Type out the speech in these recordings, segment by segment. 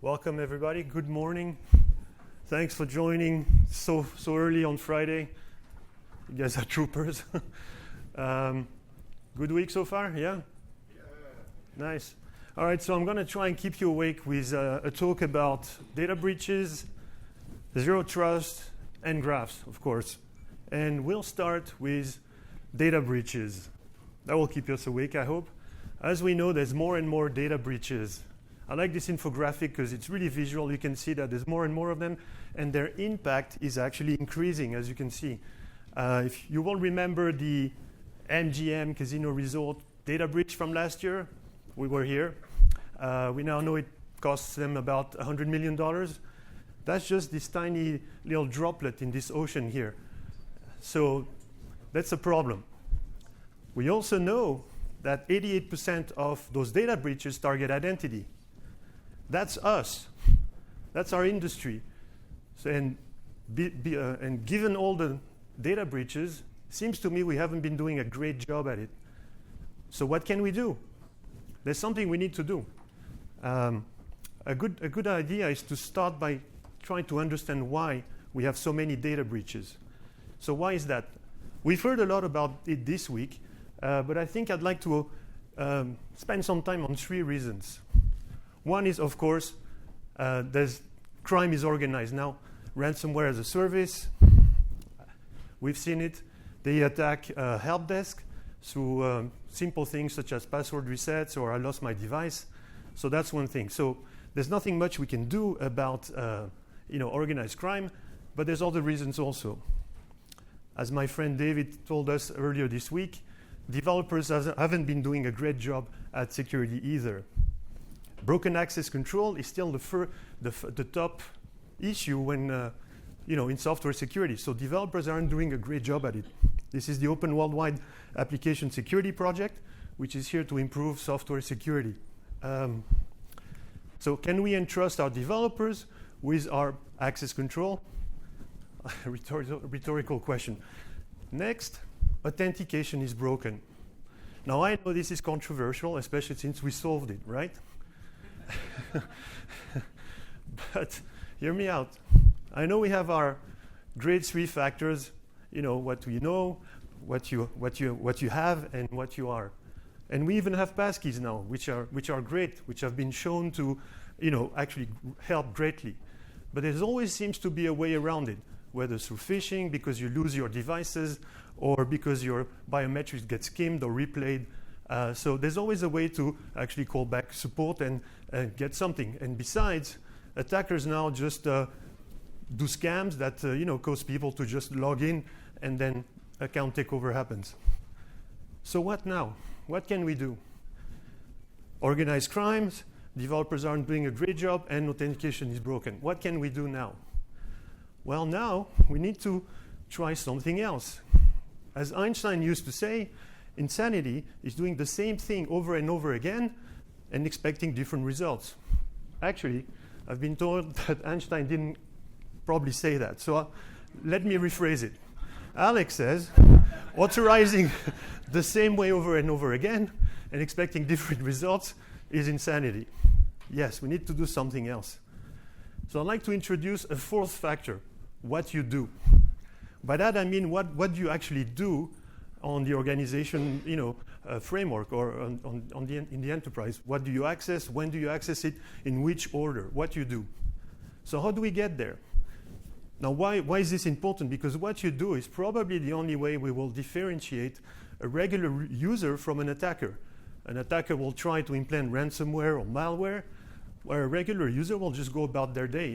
Welcome everybody. Good morning. Thanks for joining so early on Friday. You guys are troopers. Good week so far, yeah? Nice. All right, so I'm going to try and keep you awake with a talk about data breaches, zero trust, and graphs, of course. And we'll start with data breaches. That will keep us awake, I hope. As we know, there's more and more data breaches. I like this infographic because it's really visual. You can see that there's more and more of them, and their impact is actually increasing, as you can see. If you will remember the MGM Casino Resort data breach from last year, we were here. We now know it costs them about $100 million. That's just this tiny little droplet in this ocean here. So that's a problem. We also know that 88% of those data breaches target identity. That's us. That's our industry. So, and given all the data breaches, seems to me we haven't been doing a great job at it. So what can we do? There's something we need to do. A good idea is to start by trying to understand why we have so many data breaches. So why is that? We've heard a lot about it this week, but I think I'd like to spend some time on three reasons. One is, of course, crime is organized now. Ransomware as a service, we've seen it. They attack help desk through simple things such as password resets or I lost my device. So that's one thing. So there's nothing much we can do about organized crime, but there's other reasons also. As my friend David told us earlier this week, developers haven't been doing a great job at security either. Broken access control is still the top issue when, in software security. So developers aren't doing a great job at it. This is the Open Worldwide Application Security Project, which is here to improve software security. So can we entrust our developers with our access control? Rhetorical question. Next, authentication is broken. Now I know this is controversial, especially since we solved it, right? But hear me out. I know we have our great three factors, what we know, what you have, and what you are. And we even have passkeys now, which are great, which have been shown to, actually help greatly. But there always seems to be a way around it, whether through phishing, because you lose your devices, or because your biometrics get skimmed or replayed. So there's always a way to actually call back support and get something. And besides, attackers now just do scams that cause people to just log in, and then account takeover happens. So what now? What can we do? Organized crimes, developers aren't doing a great job, and authentication is broken. What can we do now? Well, now we need to try something else. As Einstein used to say, insanity is doing the same thing over and over again and expecting different results. Actually, I've been told that Einstein didn't probably say that. So let me rephrase it. Alex says, authorizing the same way over and over again and expecting different results is insanity. Yes, we need to do something else. So I'd like to introduce a fourth factor, what you do. By that I mean what do you actually do on the organization, framework, or in the enterprise. What do you access? When do you access it? In which order? What you do? So how do we get there? Now, why is this important? Because what you do is probably the only way we will differentiate a regular user from an attacker. An attacker will try to implant ransomware or malware, where a regular user will just go about their day,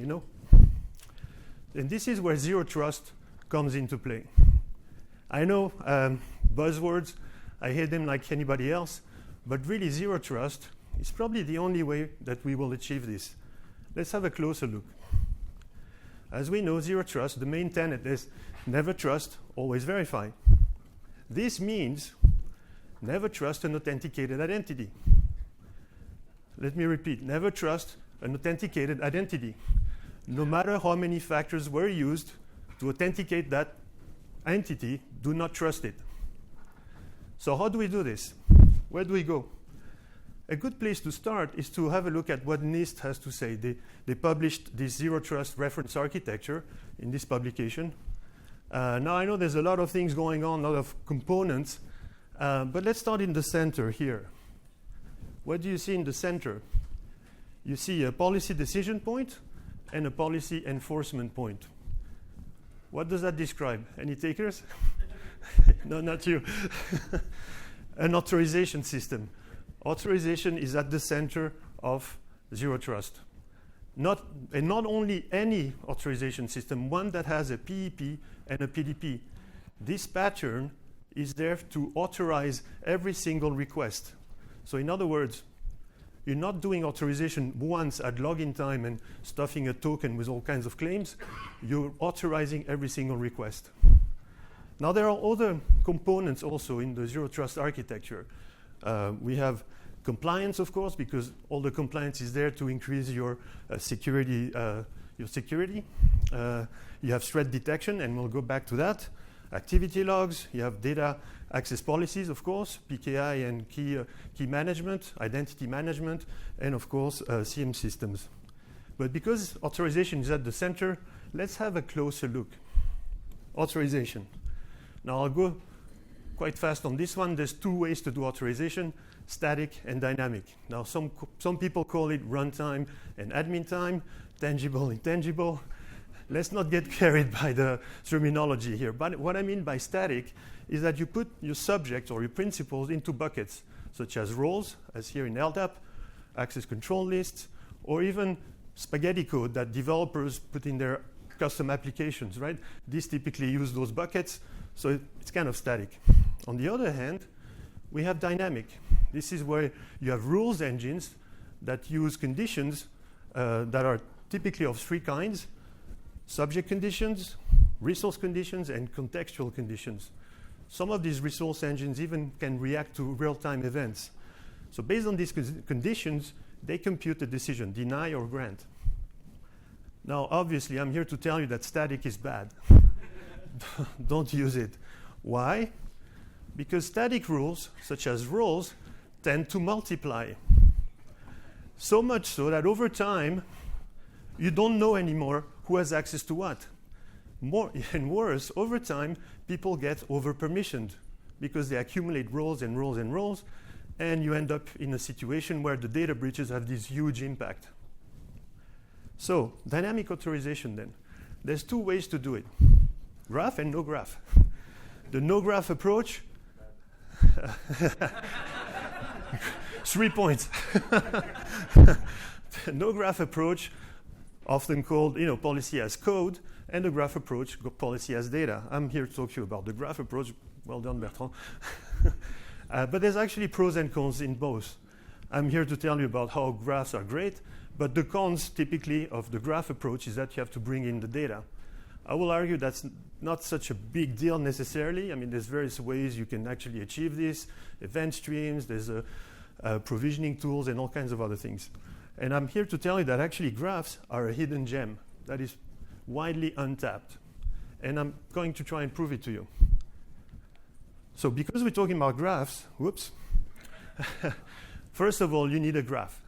And this is where zero trust comes into play. I know buzzwords, I hear them like anybody else, but really zero trust is probably the only way that we will achieve this. Let's have a closer look. As we know, zero trust, the main tenet is never trust, always verify. This means never trust an authenticated identity. Let me repeat, never trust an authenticated identity. No matter how many factors were used to authenticate that entity, do not trust it. So how do we do this? Where do we go? a good place to start is to have a look at what NIST has to say. They published this zero trust reference architecture in this publication. Now I know there's a lot of things going on, a lot of components, but let's start in the center here. What do you see in the center? You see a policy decision point and a policy enforcement point. What does that describe? Any takers? No, not you. An authorization system. Authorization is at the center of zero trust. Not only any authorization system, one that has a PEP and a PDP. This pattern is there to authorize every single request. So in other words, you're not doing authorization once at login time and stuffing a token with all kinds of claims. You're authorizing every single request. Now there are other components also in the zero trust architecture. We have compliance, of course, because all the compliance is there to increase your security. You have threat detection, and we'll go back to that. Activity logs. You have data access policies, of course, PKI and key management, identity management, and of course CM systems. But because authorization is at the center, let's have a closer look. Authorization. Now I'll go quite fast on this one. There's two ways to do authorization: static and dynamic. Now some people call it runtime and admin time, tangible, intangible. Let's not get carried by the terminology here. But what I mean by static is that you put your subjects or your principles into buckets, such as roles, as here in LDAP, access control lists, or even spaghetti code that developers put in their custom applications, right? These typically use those buckets, so it's kind of static. On the other hand, we have dynamic. This is where you have rules engines that use conditions that are typically of three kinds: subject conditions, resource conditions, and contextual conditions. Some of these resource engines even can react to real-time events. So based on these conditions, they compute a decision, deny or grant. Now, obviously, I'm here to tell you that static is bad. Don't use it. Why? Because static rules, such as roles, tend to multiply. So much so that over time, you don't know anymore who has access to what. More and worse, over time, people get over-permissioned because they accumulate roles and roles and roles, and you end up in a situation where the data breaches have this huge impact. So, dynamic authorization then. There's two ways to do it: graph and no graph. The no graph approach, 3 points. The no graph approach, often called policy as code, and the graph approach, policy as data. I'm here to talk to you about the graph approach. Well done, Bertrand. But there's actually pros and cons in both. I'm here to tell you about how graphs are great, but the cons typically of the graph approach is that you have to bring in the data. I will argue that's not such a big deal necessarily. I mean, there's various ways you can actually achieve this: event streams, there's provisioning tools, and all kinds of other things. And I'm here to tell you that actually graphs are a hidden gem that is widely untapped. And I'm going to try and prove it to you. So because we're talking about graphs, whoops. First of all, you need a graph.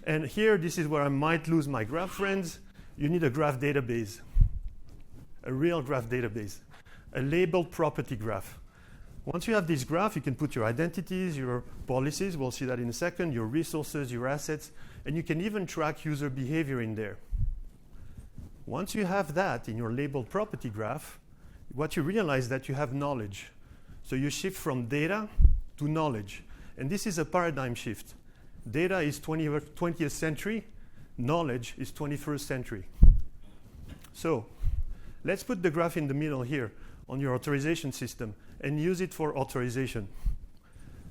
And here, this is where I might lose my graph friends. You need a graph database, a real graph database, a labeled property graph. Once you have this graph, you can put your identities, your policies, we'll see that in a second, your resources, your assets, and you can even track user behavior in there. Once you have that in your labeled property graph, what you realize is that you have knowledge. So you shift from data to knowledge. And this is a paradigm shift. Data is 20th century, knowledge is 21st century. So let's put the graph in the middle here on your authorization system and use it for authorization.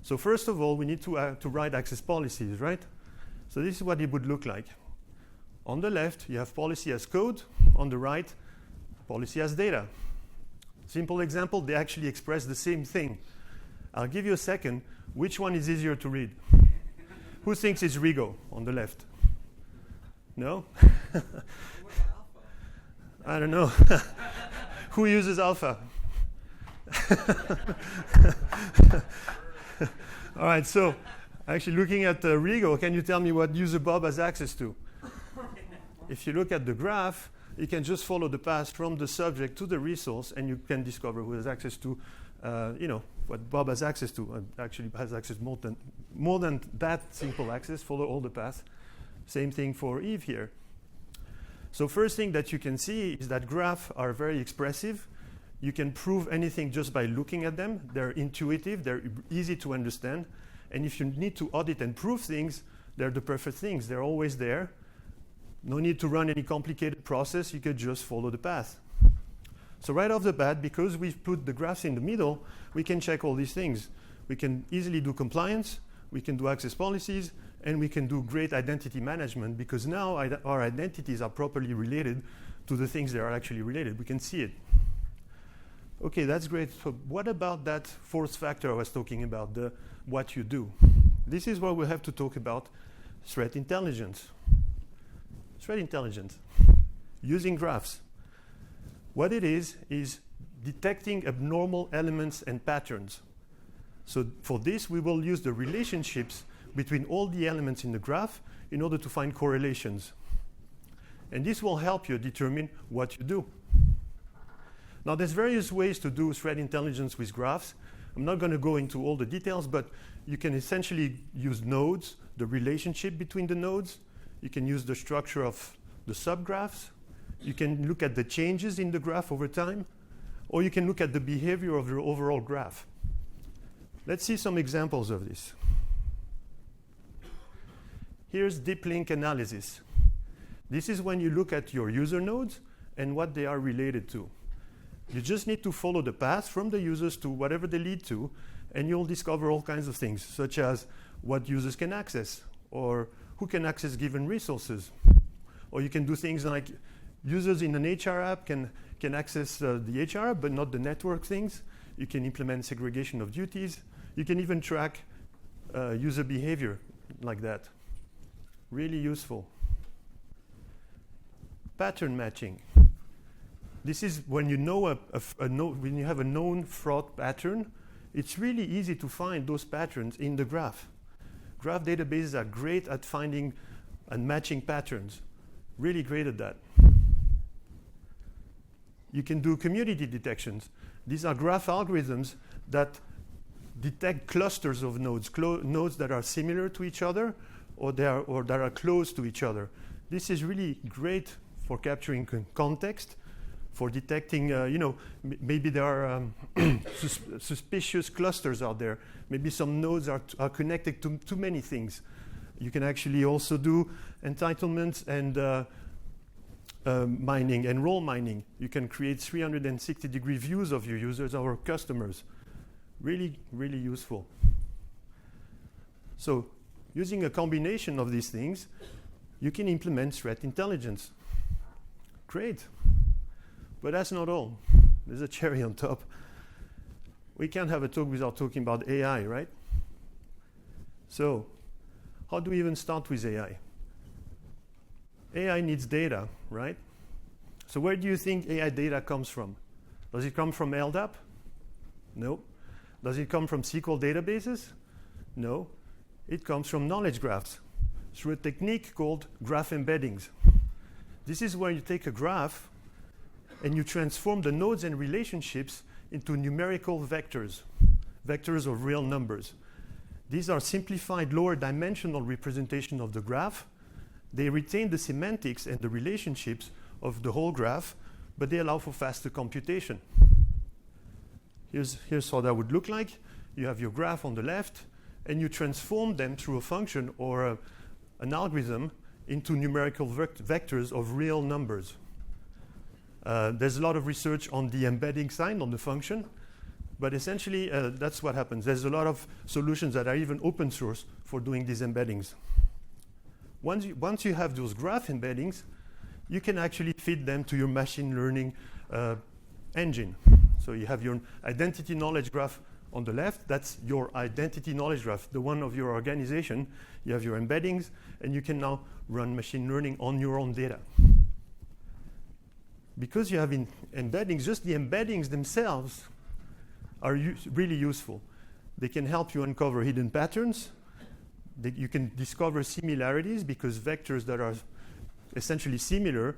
So first of all, we need to write access policies, right? So this is what it would look like. On the left, you have policy as code. On the right, policy as data. Simple example, they actually express the same thing. I'll give you a second. Which one is easier to read? Who thinks it's Rigo on the left? No? I don't know. Who uses alpha? All right, so Actually, looking at Rigo, can you tell me what user Bob has access to? If you look at the graph, you can just follow the path from the subject to the resource, and you can discover who has access to, what Bob has access to. Actually, has access more than that simple access. Follow all the paths. Same thing for Eve here. So first thing that you can see is that graphs are very expressive. You can prove anything just by looking at them. They're intuitive. They're easy to understand. And if you need to audit and prove things, they're the perfect things. They're always there. No need to run any complicated process. You could just follow the path. So right off the bat, because we've put the graphs in the middle, we can check all these things. We can easily do compliance. We can do access policies. And we can do great identity management, because now our identities are properly related to the things that are actually related. We can see it. Okay, that's great. So what about that fourth factor I was talking about, the what you do? This is where we have to talk about threat intelligence. Threat intelligence, using graphs. What it is detecting abnormal elements and patterns. So for this, we will use the relationships between all the elements in the graph in order to find correlations. And this will help you determine what you do. Now, there's various ways to do threat intelligence with graphs. I'm not going to go into all the details, but you can essentially use nodes, the relationship between the nodes. You can use the structure of the subgraphs. You can look at the changes in the graph over time, or you can look at the behavior of your overall graph. Let's see some examples of this. Here's deep link analysis. This is when you look at your user nodes and what they are related to. You just need to follow the path from the users to whatever they lead to, and you'll discover all kinds of things, such as what users can access, or who can access given resources. Or you can do things like users in an HR app can access the HR app, but not the network things. You can implement segregation of duties. You can even track user behavior like that. Really useful. Pattern matching. This is when you know when you have a known fraud pattern. It's really easy to find those patterns in the graph. Graph databases are great at finding and matching patterns. Really great at that. You can do community detections. These are graph algorithms that detect clusters of nodes, nodes that are similar to each other or that are close to each other. This is really great for capturing context, for detecting, maybe there are suspicious clusters out there. Maybe some nodes are connected to too many things. You can actually also do entitlements and mining and role mining. You can create 360-degree views of your users or customers. Really, really useful. So using a combination of these things, you can implement threat intelligence. Great. But that's not all. There's a cherry on top. We can't have a talk without talking about AI, right? So how do we even start with AI? AI needs data, right? So where do you think AI data comes from? Does it come from LDAP? No. Does it come from SQL databases? No. It comes from knowledge graphs through a technique called graph embeddings. This is where you take a graph and you transform the nodes and relationships into numerical vectors, vectors of real numbers. These are simplified lower dimensional representation of the graph. They retain the semantics and the relationships of the whole graph, but they allow for faster computation. Here's how that would look like. You have your graph on the left, and you transform them through a function or an algorithm into numerical vectors of real numbers. There's a lot of research on the embedding side, on the function, but essentially that's what happens. There's a lot of solutions that are even open source for doing these embeddings. Once you have those graph embeddings, you can actually feed them to your machine learning engine. So you have your identity knowledge graph on the left. That's your identity knowledge graph, the one of your organization. You have your embeddings, and you can now run machine learning on your own data. Because you have embeddings, just the embeddings themselves are really useful. They can help you uncover hidden patterns. you can discover similarities because vectors that are essentially similar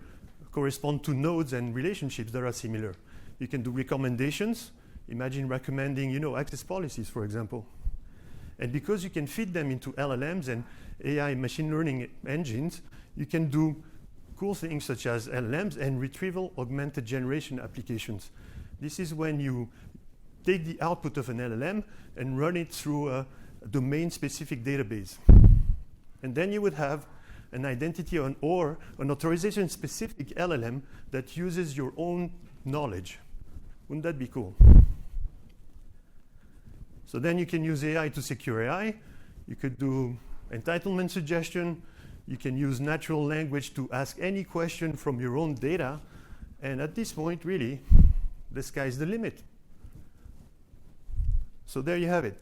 correspond to nodes and relationships that are similar. You can do recommendations. Imagine recommending, access policies, for example. And because you can feed them into LLMs and AI machine learning engines, you can do cool things such as LLMs and retrieval augmented generation applications. This is when you take the output of an LLM and run it through a domain-specific database. And then you would have an identity or an authorization-specific LLM that uses your own knowledge. Wouldn't that be cool? So then you can use AI to secure AI. You could do entitlement suggestion. You can use natural language to ask any question from your own data. And at this point, really, the sky's the limit. So there you have it.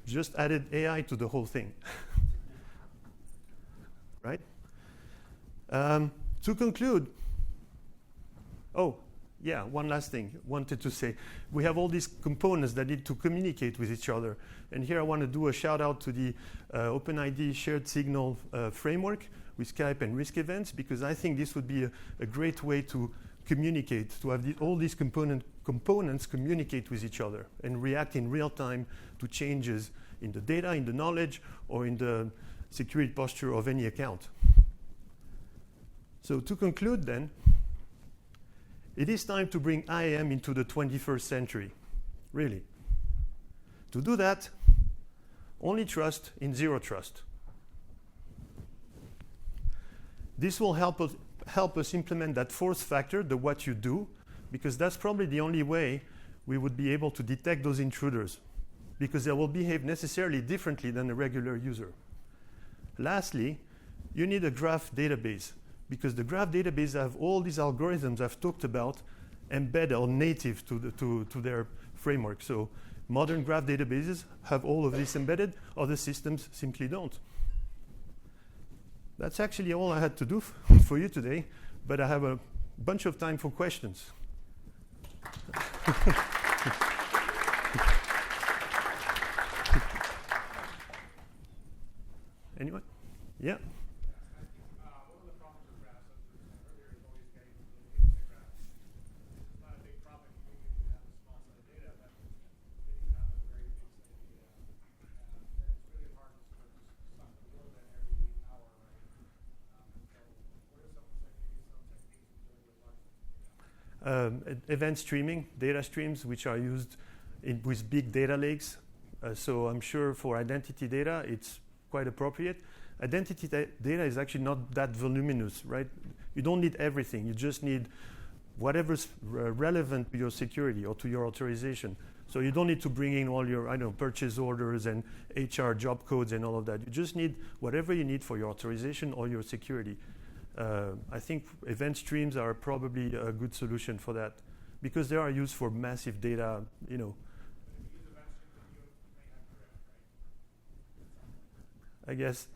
Just added AI to the whole thing. Right? To conclude, one last thing wanted to say. We have all these components that need to communicate with each other. And here I want to do a shout out to the OpenID shared signal framework with Skype and risk events, because I think this would be a great way to communicate, to have all these components communicate with each other and react in real time to changes in the data, in the knowledge, or in the security posture of any account. So to conclude then, it is time to bring IAM into the 21st century, really. To do that, only trust in zero trust. This will help us implement that fourth factor, the what you do, because that's probably the only way we would be able to detect those intruders, because they will behave necessarily differently than a regular user. Lastly, you need a graph database, because the graph database have all these algorithms I've talked about embedded or native to their framework. So modern graph databases have all of this embedded, other systems simply don't. That's actually all I had to do for you today, but I have a bunch of time for questions. Anyone? Yeah. Event streaming, data streams, which are used with big data lakes. So I'm sure for identity data, it's quite appropriate. Identity data is actually not that voluminous, right? You don't need everything. You just need whatever's relevant to your security or to your authorization. So you don't need to bring in all your, purchase orders and HR job codes and all of that. You just need whatever you need for your authorization or your security. I think event streams are probably a good solution for that because they are used for massive data, I guess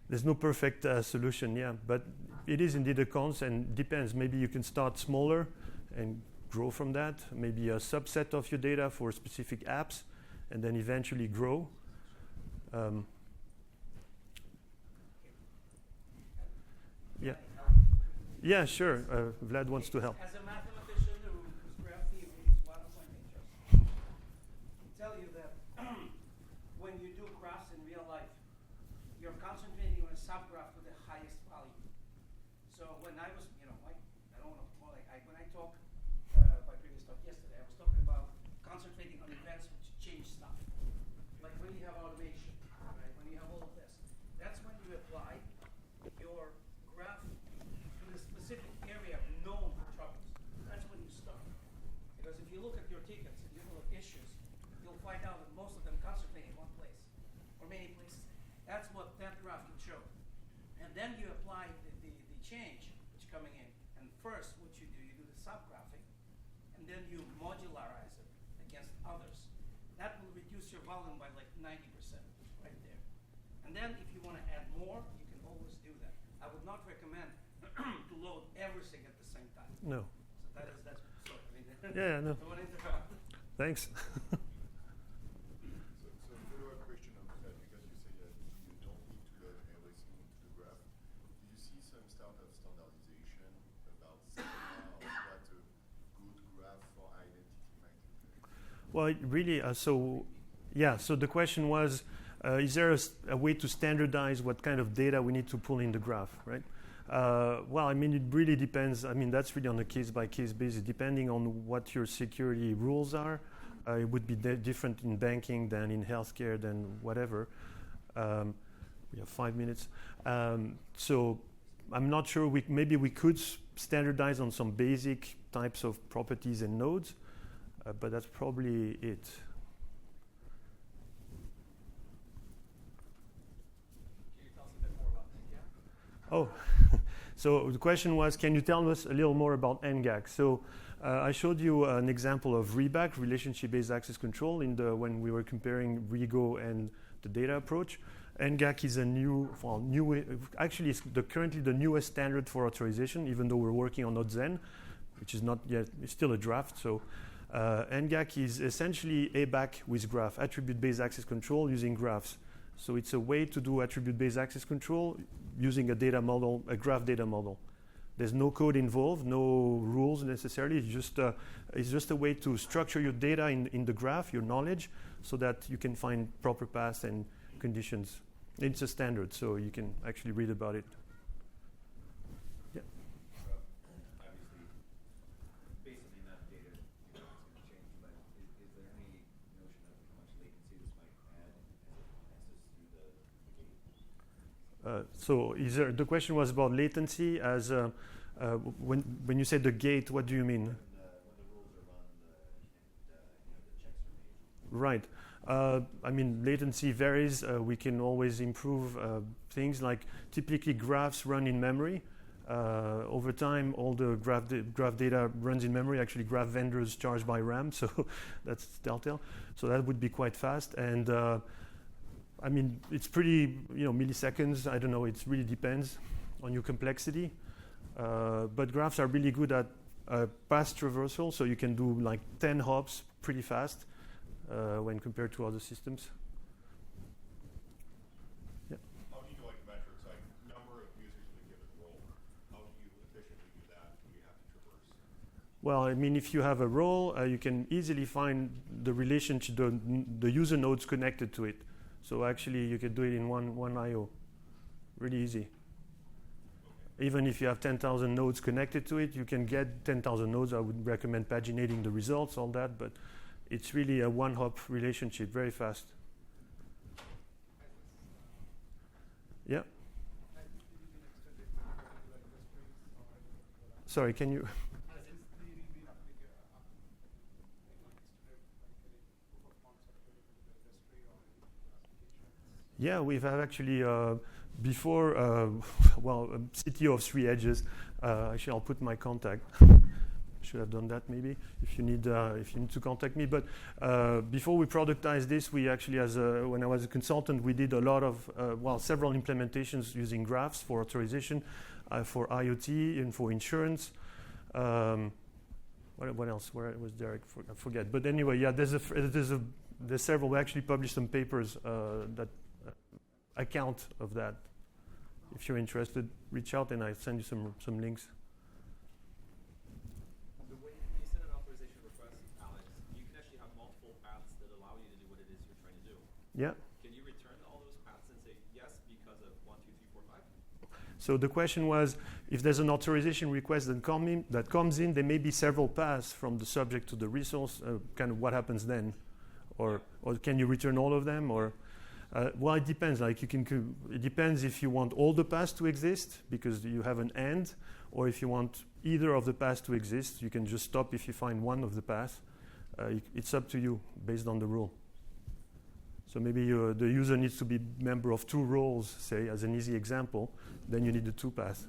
there's no perfect solution, yeah, but it is indeed a cons and depends. Maybe you can start smaller and grow from that, maybe a subset of your data for specific apps and then eventually grow. Yeah. Yeah, sure. Vlad wants to help. As a mathematician whose graph theory is one of my majors, I tell you that when you do graphs in real life, you're concentrating on a subgraph with the highest value. So when I was, I don't want to call it, when I talked, my previous talk yesterday, I was talking about concentrating on events which change stuff. Like when you have automation, right? When you have all of this. That's when you apply your graph to the specific area of known troubles. That's when you start. Because if you look at your tickets and you look at issues, you'll find out that most of them concentrate in one place or many places. That's what that graph can show. And then you apply the change which is coming in. And first what you do the subgraphing, and then you modularize it against others. That will reduce your volume by like 90% right there. And then if you want to add more, you can always do that. I would not recommend to load everything at the same time. No. So that's so I mean, yeah, no. I want to interrupt. Thanks. So follow-up question on that, because you say Well, really, so the question was, is there a way to standardize what kind of data we need to pull in the graph, right? Well, I mean, it really depends. I mean, that's really on a case-by-case basis, depending on what your security rules are. It would be different in banking than in healthcare than whatever. We have 5 minutes. So I'm not sure. Maybe we could standardize on some basic types of properties and nodes, but that's probably it. Can you tell us a bit more about NGAC? Oh, so the question was, can you tell us a little more about NGAC? So I showed you an example of RBAC, relationship-based access control, when we were comparing REGO and the data approach. NGAC is actually it's currently the newest standard for authorization, even though we're working on .zen, which is not yet, it's still a draft. So NGAC is essentially ABAC with graph, attribute-based access control using graphs. So it's a way to do attribute-based access control using a data model, a graph data model. There's no code involved, no rules necessarily. It's just a way to structure your data in the graph, your knowledge, so that you can find proper paths and conditions. It's a standard, so you can actually read about it. Yeah. Obviously, based on the amount of data, it's going to change. But is there any notion of how much latency this might add as it passes through the gate? The question was about latency. As when you say the gate, what do you mean? When the rules are run and the checks are made. Right. I mean, latency varies. We can always improve things like typically graphs run in memory. Over time, all the graph data runs in memory. Actually, graph vendors charge by RAM, so that's telltale. So that would be quite fast. And I mean, it's pretty, milliseconds. I don't know. It really depends on your complexity. But graphs are really good at path traversal, so you can do like 10 hops pretty fast. When compared to other systems. Yeah. How do you do like metrics, like number of users in a given role? How do you efficiently do that? Do you have to traverse? Well, I mean, if you have a role, you can easily find the relationship, the user nodes connected to it. So actually, you can do it in one I/O. Really easy. Okay. Even if you have 10,000 nodes connected to it, you can get 10,000 nodes. I would recommend paginating the results, all that, but it's really a one-hop relationship, very fast. Yeah? Sorry, can you? Yeah, we've had actually before, CTO of 3 edges. Actually, I'll put my contact. Should have done that maybe if you need to contact me. But before we productized this, we actually, when I was a consultant, we did a lot of several implementations using graphs for authorization, for IoT and for insurance. What else? Where was Derek? I forget. But anyway, yeah, there's several. We actually published some papers that account of that. If you're interested, reach out and I'll send you some links. Yeah. Can you return all those paths and say yes because of 1, 2, 3, 4, 5? So the question was, if there's an authorization request that comes in, there may be several paths from the subject to the resource. Kind of what happens then, or can you return all of them? Or well, it depends. Like it depends if you want all the paths to exist because you have an AND, or if you want either of the paths to exist, you can just stop if you find one of the paths. It's up to you based on the rule. So maybe the user needs to be member of 2 roles, say, as an easy example. Then you need the 2 paths.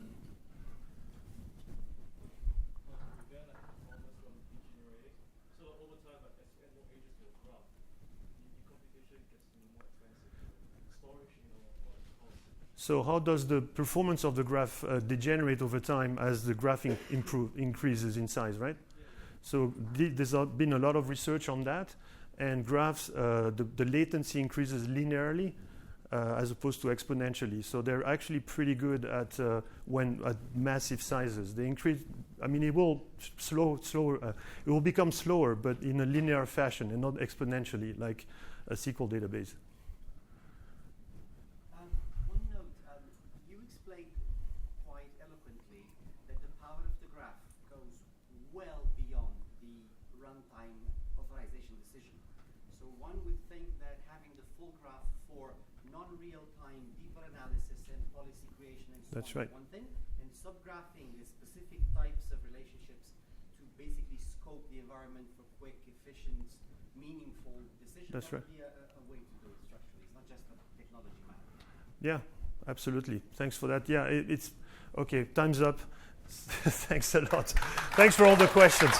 So how does the performance of the graph degenerate over time as the graph increases in size, right? Yeah. So there's been a lot of research on that. And graphs, the latency increases linearly as opposed to exponentially. So they're actually pretty good at massive sizes. They increase I mean, it will slower. It will become slower, but in a linear fashion and not exponentially like a SQL database. One note, you explained quite eloquently that the power of the graph goes well beyond the runtime authorization decision. So one would think that having the full graph for non-real-time deeper analysis and policy creation and so That's on right. is one thing, and subgraphing the specific types of relationships to basically scope the environment for quick, efficient, meaningful decisions. That's right. Would be a way to do it structurally. It's not just a technology matter. Yeah, absolutely. Thanks for that. Yeah, it's okay. Time's up. Thanks a lot. Thanks for all the questions.